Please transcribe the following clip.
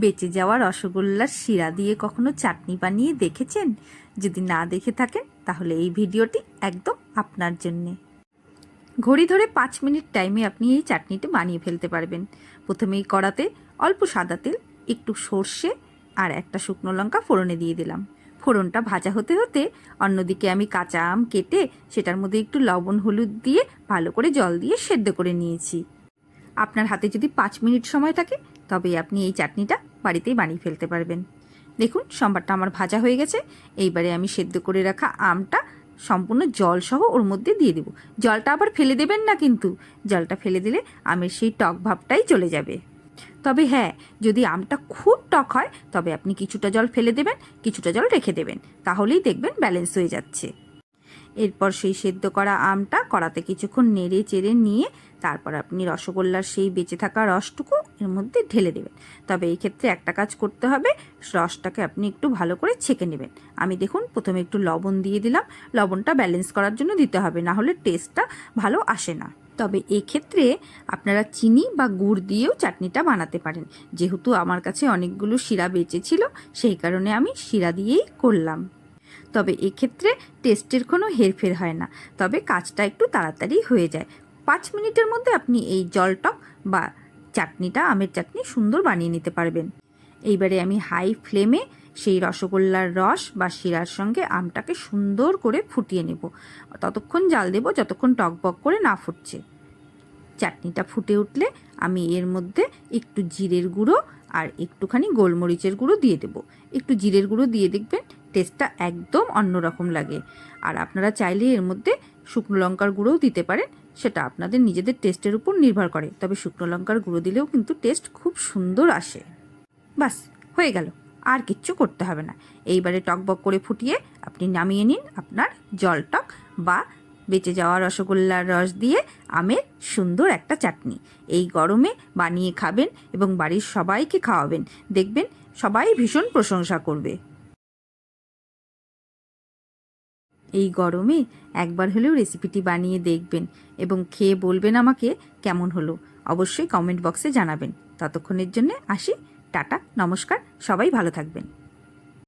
বেঁচে যাওয়া রসগোল্লার শিরা দিয়ে কখনো চাটনি বানিয়ে দেখেছেন? যদি না দেখে থাকেন তাহলে এই ভিডিওটি একদম আপনার জন্যে। ঘড়ি ধরে 5 মিনিট টাইমে আপনি এই চাটনিটা বানিয়ে ফেলতে পারবেন। প্রথমেই কড়াতে অল্প সাদা তেল, একটু সর্ষে আর একটা শুকনো লঙ্কা ফোড়নে দিয়ে দিলাম। ফোড়নটা ভাজা হতে হতে অন্যদিকে আমি কাঁচা আম কেটে সেটার মধ্যে একটু লবণ হলুদ দিয়ে ভালো করে জল দিয়ে সেদ্ধ করে নিয়েছি। আপনার হাতে যদি 5 মিনিট সময় থাকে তবে আপনি এই চাটনিটা বাড়িতেই বানিয়ে ফেলতে পারবেন। দেখুন সম্বারটা আমার ভাজা হয়ে গেছে। এইবারে আমি সেদ্ধ করে রাখা আমটা সম্পূর্ণ জল সহ ওর মধ্যে দিয়ে দেব। জলটা আবার ফেলে দেবেন না, কিন্তু জলটা ফেলে দিলে আমের সেই টক ভাবটাই চলে যাবে। তবে হ্যাঁ, যদি আমটা খুব টক হয় তবে আপনি কিছুটা জল ফেলে দেবেন, কিছুটা জল রেখে দেবেন, তাহলেই দেখবেন ব্যালেন্স হয়ে যাচ্ছে। এরপর সেই সেদ্ধ করা আমটা কড়াতে কিছুক্ষণ নেড়ে চেড়ে নিয়ে তারপর আপনি রসগোল্লার সেই বেঁচে থাকা রসটুকু এর মধ্যে ঢেলে দেবেন। তবে এই ক্ষেত্রে একটা কাজ করতে হবে, রসটাকে আপনি একটু ভালো করে ছেঁকে নেবেন। আমি দেখুন প্রথমে একটু লবণ দিয়ে দিলাম। লবণটা ব্যালেন্স করার জন্য দিতে হবে, না হলে টেস্টটা ভালো আসে না। তবে এক্ষেত্রে আপনারা চিনি বা গুড় দিয়েও চাটনিটা বানাতে পারেন। যেহেতু আমার কাছে অনেকগুলো শিরা বেঁচে ছিল, সেই কারণে আমি শিরা দিয়েই করলাম। তবে এক্ষেত্রে টেস্টের কোনো হেরফের হয় না, তবে কাজটা একটু তাড়াতাড়ি হয়ে যায়। 5 মিনিটের মধ্যে আপনি এই জলটক বা চাটনিটা, আমের চাটনি সুন্দর বানিয়ে নিতে পারবেন। এইবারে আমি হাই ফ্লেমে সেই রসগোল্লার রস বা শিরার সঙ্গে আমটাকে সুন্দর করে ফুটিয়ে নেব। ততক্ষণ জাল দেব যতক্ষণ টকবক করে না ফুটছে। চাটনিটা ফুটে উঠলে আমি এর মধ্যে একটু জিরের গুঁড়ো আর একটুখানি গোলমরিচের গুঁড়ো দিয়ে দেব। একটু জিরের গুঁড়ো দিয়ে দেখবেন টেস্টটা একদম অন্যরকম লাগে। আর আপনারা চাইলে এর মধ্যে শুকনো লঙ্কার গুঁড়োও দিতে পারেন, সেটা আপনাদের নিজেদের টেস্টের উপর নির্ভর করে। তবে শুকনো লঙ্কার গুঁড়ো দিলেও কিন্তু টেস্ট খুব সুন্দর আসে। বাস হয়ে গেল, আর কিচ্ছু করতে হবে না। এইবারে টকবক করে ফুটিয়ে আপনি নামিয়ে নিন আপনার জলটক বা বেঁচে যাওয়া রসগোল্লার রস দিয়ে আমের সুন্দর একটা চাটনি। এই গরমে বানিয়ে খাবেন এবং বাড়ির সবাইকে খাওয়াবেন, দেখবেন সবাই ভীষণ প্রশংসা করবে। এই গরমে একবার হলেও রেসিপিটি বানিয়ে দেখবেন এবং খেয়ে বলবেন আমাকে কেমন হলো। অবশ্যই কমেন্ট বক্সে জানাবেন। ততক্ষণের জন্য আসি, টাটা, নমস্কার, সবাই ভালো থাকবেন।